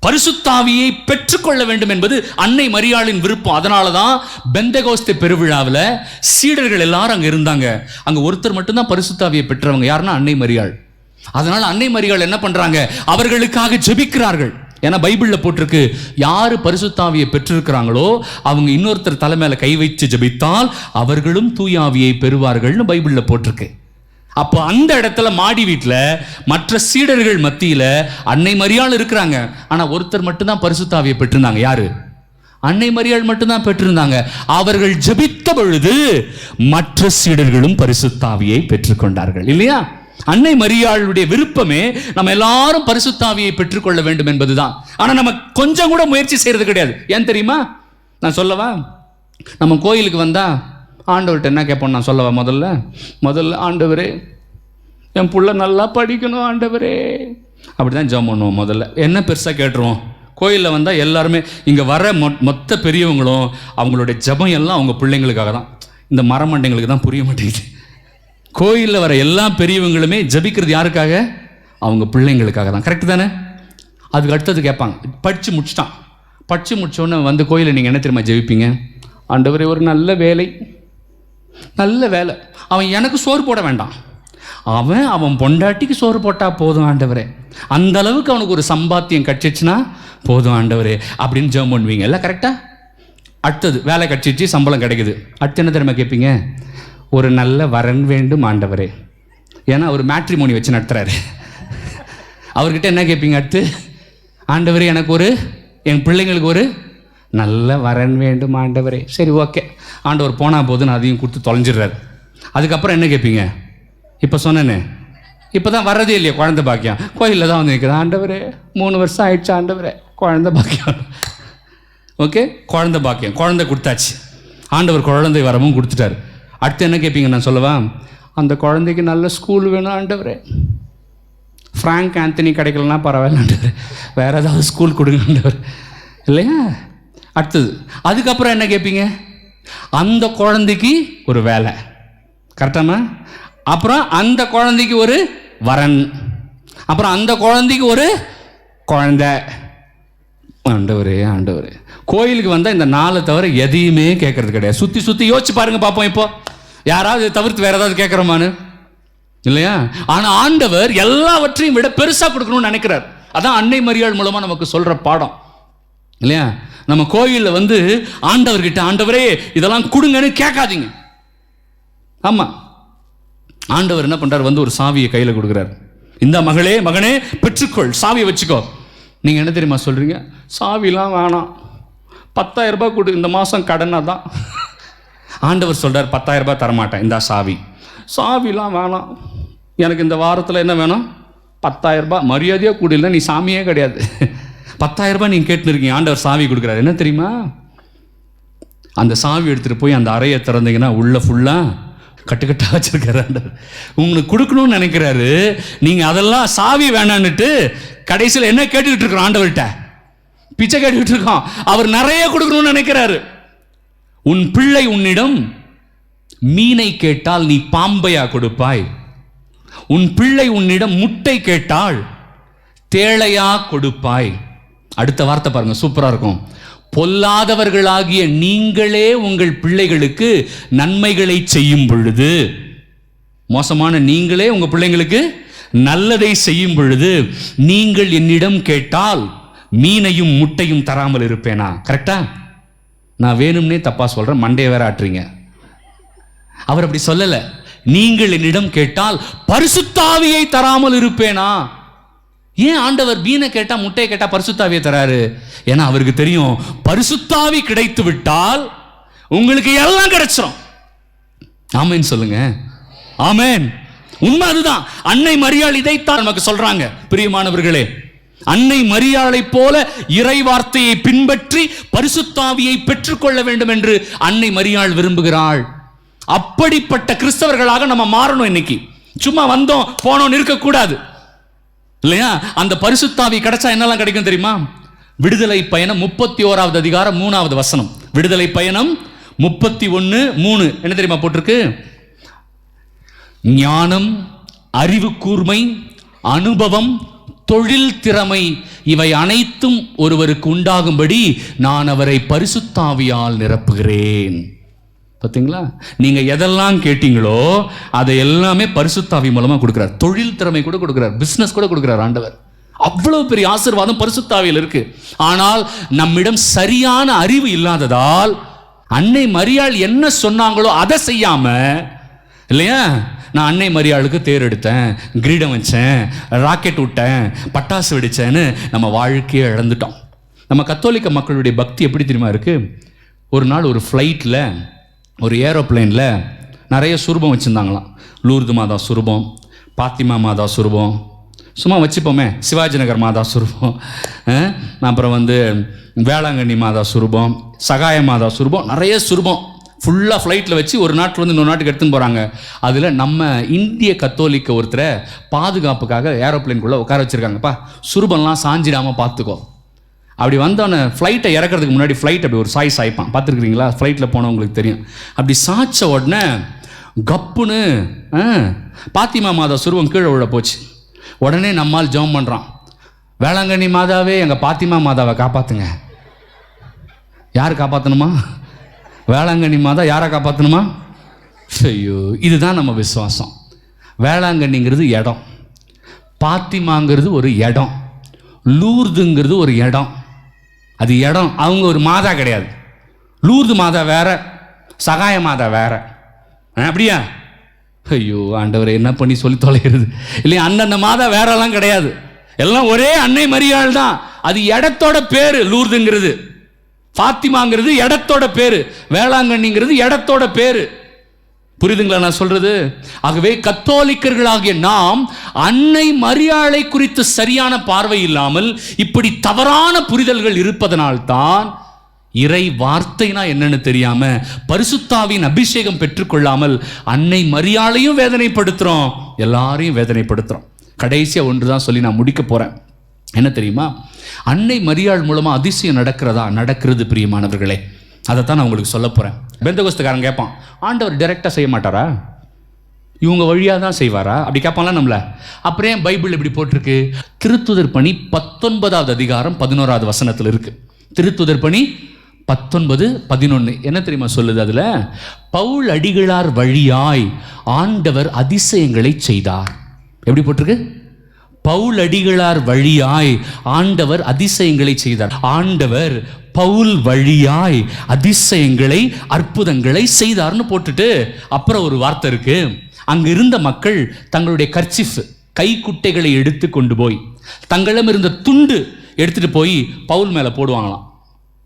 பரிசுத்தாவியை பெற்றுக்கொள்ள வேண்டும் என்பது அன்னை மரியாளின் விருப்பம். அதனால தான் பெந்தகோஸ்தே பெருவிழாவில் சீடர்கள் எல்லாரும் அங்கே இருந்தாங்க. அங்கே ஒருத்தர் மட்டும்தான் பரிசுத்தாவியை பெற்றவங்க. யாருன்னா அன்னை மரியாள். அதனால அன்னை மரியாள் என்ன பண்றாங்க? அவர்களுக்காக ஜெபிக்கிறார்கள். ஏன்னா பைபிளில் போட்டிருக்கு, யாரு பரிசுத்தாவியை பெற்றிருக்கிறாங்களோ அவங்க இன்னொருத்தர் தலைமையில கை வச்சு ஜெபித்தால் அவர்களும் தூயாவியை பெறுவார்கள்னு பைபிளில் போட்டிருக்கு. அப்போ அந்த இடத்துல மாடி வீட்டில் மற்ற சீடர்கள் மத்தியில் அன்னை மரியாள் இருக்கிறாங்க. ஆனால் ஒருத்தர் மட்டும்தான் பரிசுத்தாவியை பெற்றிருந்தாங்க. யாரு? அன்னை மரியாள் மட்டும்தான் பெற்றிருந்தாங்க. அவர்கள் ஜெபித்த பொழுது மற்ற சீடர்களும் பரிசுத்தாவியை பெற்றுக்கொண்டார்கள் இல்லையா? அன்னை மரியாளுடைய விருப்பமே நம்ம எல்லாரும் பரிசுத்தாவியை பெற்றுக்கொள்ள வேண்டும் என்பதுதான். ஆனால் நம்ம கொஞ்சம் கூட முயற்சி செய்யறது கிடையாது. ஏன் தெரியுமா? நான் சொல்லவா? நம்ம கோயிலுக்கு வந்தா ஆண்டவர்கிட்ட என்ன கேட்போம்? நான் சொல்லவா? முதல்ல ஆண்டவரே என் புள்ள நல்லா படிக்கணும் ஆண்டவரே, அப்படிதான் ஜெபம் பண்ணுவோம். முதல்ல என்ன பெருசாக கேட்டுருவோம்? கோயிலில் வந்தால் எல்லாருமே இங்கே வர மொத்த பெரியவங்களும் அவங்களுடைய ஜெபம் எல்லாம் அவங்க பிள்ளைங்களுக்காக தான். இந்த மரமண்டைங்களுக்கு தான் புரிய மாட்டேங்குது. கோயிலில் வர எல்லா பெரியவங்களுமே ஜபிக்கிறது யாருக்காக? அவங்க பிள்ளைங்களுக்காக தான். கரெக்டு தானே? அதுக்கு அடுத்தது கேட்பாங்க, படித்து முடிச்சோன்னே கோயிலில் நீங்கள் என்ன தெரியுமா ஜெபிப்பீங்க? ஆண்டவரே ஒரு நல்ல வேலை, அவன் எனக்கு சோறு போட வேண்டாம், அவன் பொண்டாட்டிக்கு சோறு போட்டால் போதும் ஆண்டவரே, அந்த அளவுக்கு அவனுக்கு ஒரு சம்பாத்தியம் கட்சிச்சுன்னா போதும் ஆண்டவரே அப்படின்னு ஜெபம் பண்ணுவீங்க. எல்லாம் கரெக்டாக? அடுத்தது வேலை கட்சிச்சு, சம்பளம் கிடைக்குது. அடுத்து என்ன தெரியுமா கேட்பீங்க? ஒரு நல்ல வரன் வேண்டும் ஆண்டவரே. ஏன்னா அவர் மேட்ரிமோனி வச்சு நடத்துறாரு. அவர்கிட்ட என்ன கேட்பீங்க? அடுத்து, ஆண்டவரே எனக்கு என் பிள்ளைங்களுக்கு ஒரு நல்ல வரன் வேண்டும் ஆண்டவரே. சரி, ஓகே, ஆண்டவர் போனால் போதுன்னு அதையும் கொடுத்து தொலைஞ்சிடுறாரு. அதுக்கப்புறம் என்ன கேட்பீங்க? இப்போ சொன்னேன்னு இப்போ தான் வர்றதே இல்லையா குழந்தை பாக்கியம்? கோயிலில் தான் நிற்கிறேன், ஆண்டவரே 3 வருஷம் ஆயிடுச்சு ஆண்டவரே குழந்தை பாக்கியம். ஓகே, குழந்தை பாக்கியம், குழந்தை கொடுத்தாச்சு, ஆண்டவர் குழந்தை வரவும் கொடுத்துட்டாரு. அடுத்து என்ன கேட்பீங்க? நான் சொல்லவா? அந்த குழந்தைக்கு நல்ல ஸ்கூல் வேணும் ஆண்டவரே. ஃப்ராங்க் ஆந்தனி கிடைக்கலன்னா பரவாயில்ல ஆண்டவரே, வேறு ஏதாவது ஸ்கூல் கொடுங்க ஆண்டவர் இல்லையா? அடுத்தது அதுக்கப்புறம் என்ன கேட்பீங்க? அந்த குழந்தைக்கு ஒரு வேலை. கரெக்டாமா? அப்புறம் அந்த குழந்தைக்கு ஒரு வரன், அப்புறம் அந்த குழந்தைக்கு ஒரு குழந்தை. ஆண்டவரே ஆண்டவரே, கோயிலுக்கு வந்தால் இந்த 4 தவிர எதையுமே கேட்கறது கிடையாது. சுற்றி சுற்றி யோசிச்சு பாருங்க பார்ப்போம். இப்போ யாராவது தவிர்த்து வேற ஏதாவது கேட்குறோமான்னு இல்லையா? ஆனால் ஆண்டவர் எல்லாவற்றையும் விட பெருசாக கொடுக்கணும்னு நினைக்கிறார். அதான் அன்னை மரியாள் மூலமாக நமக்கு சொல்கிற பாடம் இல்லையா? நம்ம கோயிலில் வந்து ஆண்டவர்கிட்ட ஆண்டவரே இதெல்லாம் கொடுங்கன்னு கேட்காதீங்க. ஆமாம், ஆண்டவர் என்ன பண்ணுறார், வந்து ஒரு சாவியை கையில் கொடுக்குறார். இந்த மகளே மகனே பெற்றுக்கொள், சாவியை வச்சுக்கோ. நீங்கள் என்ன தெரியுமா சொல்கிறீங்க, சாவிலாம் வேணாம், 10,000 ரூபாய் கொடு, இந்த மாதம் கடனாக தான். ஆண்டவர் சொல்கிறார் 10,000 ரூபாய் தரமாட்டேன், இந்த சாவி. சாவிலாம் வேணாம், எனக்கு இந்த வாரத்தில் என்ன வேணும், 10,000 ரூபாய். மரியாதையாக கூடல, நீ சாமியே கிடையாது. 10,000 ரூபாய் நீங்கள் கேட்டுன்னு இருக்கீங்க, ஆண்டவர் சாவி கொடுக்குறாரு. என்ன தெரியுமா, அந்த சாவி எடுத்துகிட்டு போய் அந்த அறையை திறந்தீங்கன்னா உள்ள ஃபுல்லாக கட்டுக்கட்டாக வச்சிருக்காரு ஆண்டவர். உங்களுக்கு கொடுக்கணும்னு நினைக்கிறாரு. நீங்கள் அதெல்லாம் சாவி வேணான்னுட்டு கடைசியில் என்ன கேட்டுக்கிட்டு இருக்கிறோம், ஆண்டவர்கிட்ட பிச்சை கேட்டுக்கிட்டு இருக்கோம். அவர் நிறைய கொடுக்கணும்னு நினைக்கிறாரு. உன் பிள்ளை உன்னிடம் மீனை கேட்டால் நீ பாம்பையா கொடுப்பாய்? உன் பிள்ளை உன்னிடம் முட்டை கேட்டால் தேளையா கொடுப்பாய்? அடுத்த வார்த்தை பாருங்க, சூப்பரா இருக்கும். பொல்லாதவர்களாகிய நீங்களே உங்கள் பிள்ளைகளுக்கு நன்மைகளை செய்யும் பொழுது, மோசமான நீங்களே உங்க பிள்ளைங்களுக்கு நல்லதை செய்யும் பொழுது, நீங்கள் என்னிடம் கேட்டால் மீனையும் முட்டையும் தராமல் இருப்பேனா? கரெக்டா? நான் வேணும்னே தப்பா சொல்றேன், மண்டைய வேற ஆட்டுறீங்க. அவர் அப்படி சொல்லல. நீங்கள் என்னிடம் கேட்டால் பரிசுத்த ஆவியை தராமல் இருப்பேனா? ஏன் ஆண்டவர் மீனை கேட்டா முட்டையை கேட்டா பரிசுத்த ஆவியை தராரு? ஏன்னா அவருக்கு தெரியும், பரிசுத்த ஆவி கிடைத்து விட்டால் உங்களுக்கு எல்லாம் கிடைச்சிரும். ஆமென் சொல்லுங்க. ஆமென். உண்மை அதுதான். அன்னை மரியாள் இதைத்தான் நமக்கு சொல்றாங்க. பிரியமானவர்களே, அன்னை மரியாளை போல இறை வார்த்தையை பின்பற்றி பரிசுத்த ஆவியை பெற்றுக்கொள்ள வேண்டும் என்று அன்னை மரியாள் விரும்புகிறாள். அப்படிப்பட்ட கிறிஸ்தவர்களாக நம்ம மாறணும். இன்னைக்கு சும்மா வந்தோம் போனோம் இருக்கக்கூடாது இல்லையா? அந்த பரிசுத்த ஆவி கிடைச்சா என்னெல்லாம் கிடைக்கும் தெரியுமா? விடுதலை பயணம் 31வது அதிகாரம் 3வது வசனம். விடுதலை பயணம் 31:3 என்ன தெரியுமா போட்டிருக்கு? ஞானம், அறிவு கூர்மை, அனுபவம், தொழில் திறமை இவை அனைத்தும் ஒருவருக்கு உண்டாகும்படி நான் அவரை பரிசுத்த ஆவியால் நிரப்புகிறேன். பார்த்தீங்களா? நீங்க எதெல்லாம் கேட்டீங்களோ அதை எல்லாமே பரிசுத்த ஆவி மூலமா கொடுக்கிறார். தொழில் திறமை கூட கொடுக்கிறார், பிசினஸ் கூட கொடுக்கிறார் ஆண்டவர். அவ்வளவு பெரிய ஆசீர்வாதம் பரிசுத்த ஆவியில் இருக்கு. ஆனால் நம்மிடம் சரியான அறிவு இல்லாததால் அன்னை மரியாள் என்ன சொன்னாங்களோ அதை செய்யாம, இல்லையா, நான் அன்னை மரியாளுக்கு தேர் எடுத்தேன், கிரீடம் வச்சேன், ராக்கெட் விட்டேன், பட்டாசு வெடிச்சேன்னு நம்ம வாழ்க்கையை இழந்துட்டோம். நம்ம கத்தோலிக்க மக்களுடைய பக்தி எப்படி தெரியுமா இருக்கு? ஒரு நாள் ஒரு ஃப்ளைட்டில், ஒரு ஏரோப்ளைனில் நிறைய சுரூபம் வச்சுருந்தாங்களாம். லூர்து மாதா சுரூபம், பாத்திமா மாதா சுரூபம், சும்மா வச்சுப்போமே, சிவாஜி நகர் மாதா சுரூபம், அப்புறம் வந்து வேளாங்கண்ணி மாதா சுரூபம், சகாய மாதா சுரூபம், நிறைய சுரூபம் ஃபுல்லாக ஃப்ளைட்டில் வச்சு ஒரு நாட்டில் வந்து இன்னொரு நாட்டுக்கு எடுத்துன்னு போகிறாங்க. அதில் நம்ம இந்திய கத்தோலிக்க ஒருத்தரை பாதுகாப்புக்காக ஏரோப்ளைனுக்குள்ளே உட்கார வச்சுருக்காங்கப்பா, சுரூபம்லாம் சாஞ்சிடாமல் பார்த்துக்கோ. அப்படி வந்தவனை ஃப்ளைட்டை இறக்கிறதுக்கு முன்னாடி ஃப்ளைட் அப்படி ஒரு சாய்ப்பான். பார்த்துருக்குறீங்களா? ஃப்ளைட்டில் போனவங்களுக்கு தெரியும். அப்படி சாய்ச்ச உடனே கப்புன்னு பாத்திமா மாதா சுருவம் கீழே விழ போச்சு. உடனே நம்மால் ஜெபம் பண்ணுறான், வேளாங்கண்ணி மாதாவே எங்கள் பாத்திமா மாதாவை காப்பாற்றுங்க. யார் காப்பாற்றணுமா? வேளாங்கண்ணி மாதா யாரை காப்பாற்றணுமா? ஐயோ, இதுதான் நம்ம விசுவாசம். வேளாங்கண்ணிங்கிறது இடம், பாத்திமாங்கிறது ஒரு இடம், லூர்துங்கிறது ஒரு இடம். அது இடம், அவங்க ஒரு மாதா கிடையாது. லூர்து மாதா வேற, சகாய மாதா வேற. அப்படியா? ஐயோ ஆண்டவரை என்ன பண்ணி சொல்லி தொலைகிறது இல்லையா? அந்தந்த மாதா வேறெல்லாம் கிடையாது, எல்லாம் ஒரே அன்னை மரியாள் தான். அது இடத்தோட பேரு. லூர்துங்கிறது, பாத்திமாங்கிறது இடத்தோட பேரு, வேளாங்கண்ணிங்கிறது இடத்தோட பேரு. புரியுதுங்களா நான் சொல்றது? ஆகவே கத்தோலிக்கர்களாகிய நாம் அன்னை மரியாளை குறித்து சரியான பார்வை இல்லாமல் இப்படி தவறான புரிதல்கள் இருப்பதனால்தான் இறை வார்த்தைனா என்னன்னு தெரியாம பரிசுத்தாவின் அபிஷேகம் பெற்றுக்கொள்ளாமல் அன்னை மரியாளையும் வேதனைப்படுத்துறோம், எல்லாரையும் வேதனைப்படுத்துறோம். கடைசியா ஒன்றுதான் சொல்லி நான் முடிக்க போறேன். என்ன தெரியுமா? அன்னை மரியாள் மூலமா அதிசயம் நடக்கிறது பிரியமானவர்களே. அதைத்தான் நான் உங்களுக்கு சொல்ல போறேன். பெந்தகோஸ்துக்காரன் கேட்பான், ஆண்டவர் டைரக்டா செய்ய மாட்டாரா? இவங்க வழியாக தான் செய்வாரா அப்படி கேட்பாங்களா நம்மள? அப்புறம் ஏன் பைபிள் இப்படி போட்டிருக்கு? திருத்துதர் பணி 19வது அதிகாரம் 11வது வசனத்தில் இருக்கு. திருத்துதர் பணி 19:11 என்ன தெரியுமா சொல்லுது? அதுல பவுல் அடிகளார் வழியாய் ஆண்டவர் அதிசயங்களை செய்தார். எப்படி போட்டிருக்கு? பவுல் அடிகளார் வழியாய் ஆண்டவர் அதிசயங்களை செய்தார். ஆண்டவர் பவுல் வழியாய் அதிசயங்களை அற்புதங்களை செய்தார்னு போட்டுட்டு அப்புறம் ஒரு வார்த்தை இருக்கு. அங்க இருந்த மக்கள் தங்களுடைய கர்ச்சிஃப் கைக்குட்டைகளை எடுத்து கொண்டு போய் தங்களிடம் இருந்த துண்டு எடுத்துட்டு போய் பவுல் மேல போடுவாங்களாம்.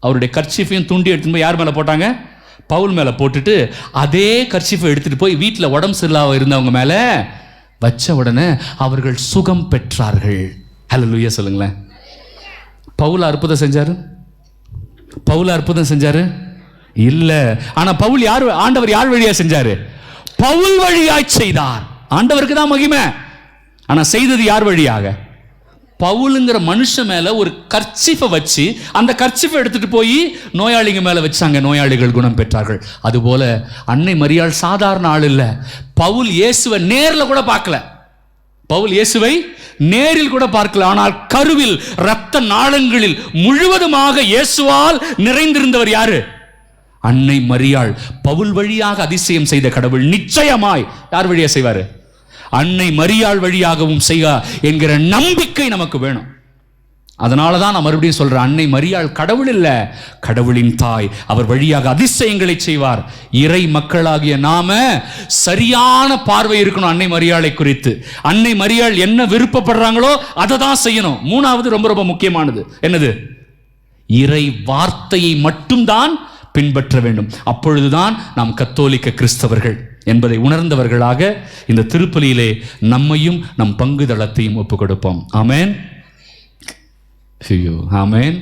அவருடைய கர்ச்சிஃபையும் துண்டி எடுத்துட்டு போய் யார் மேல போட்டாங்க? பவுல் மேல போட்டுட்டு அதே கர்ச்சிஃபை எடுத்துட்டு போய் வீட்டில் உடம்பு சரியில்லாம இருந்தவங்க மேல வச்ச உடனே அவர்கள் சுகம் பெற்றார்கள். ஹல்லேலூயா சொல்லுங்களேன். பவுல் அற்புதம் செஞ்சாரு? பவுல் அற்புதம் செஞ்சாரு? இல்ல. ஆனா பவுல் யார்? ஆண்டவர் யார் வழியா செஞ்சாரு? பவுல் வழியாய் செய்தார். ஆண்டவருக்கு தான் மகிமை. ஆனா செய்தது யார் வழியாக? பவுலுங்கிற மனுஷன் மேல ஒரு கர்ச்சிஃபை வச்சு அந்த கர்ச்சிஃபை எடுத்துட்டு போய் நோயாளிங்க மேல வச்சாங்க. நோயாளிகள் குணம் பெற்றார்கள். அதுபோல அன்னை மரியாள் சாதாரண ஆள் இல்ல. பவுல் இயேசுவை நேர்ல கூட பார்க்கல. பவுல் இயேசுவை நேரில் கூட பார்க்கல. ஆனால் கருவில் இரத்த நாளங்களில் முழுவதுமாக இயேசுவால் நிறைந்திருந்தவர் யாரு? அன்னை மரியாள். பவுல் வழியாக அதிசயம் செய்த கடவுள் நிச்சயமாய் யார் வழியா செய்வாரு? அன்னை மரியாள் வழியாகவும் செய்ய என்கிற நம்பிக்கை நமக்கு வேணும். அதனாலதான் நான் மறுபடியும் சொல்றேன், அன்னை மரியாள் கடவுள் இல்ல, கடவுளின் தாய். அவர் வழியாக அதிசயங்களை செய்வார். இறை மக்களாகிய நாம சரியான பார்வை இருக்கணும் அன்னை மரியாளை குறித்து. அன்னை மரியாள் என்ன விருப்பப்படுறாங்களோ அதை தான் செய்யணும். மூணாவது ரொம்ப ரொம்ப முக்கியமானது என்னது? இறை வார்த்தையை மட்டும்தான் பின்பற்ற வேண்டும். அப்பொழுதுதான் நாம் கத்தோலிக்க கிறிஸ்தவர்கள் என்பதை உணர்ந்தவர்களாக இந்த திருப்பலியிலே நம்மையும் நம் பங்கு தளத்தையும் ஒப்புக் கொடுப்போம். ஆமென். ஆமென்.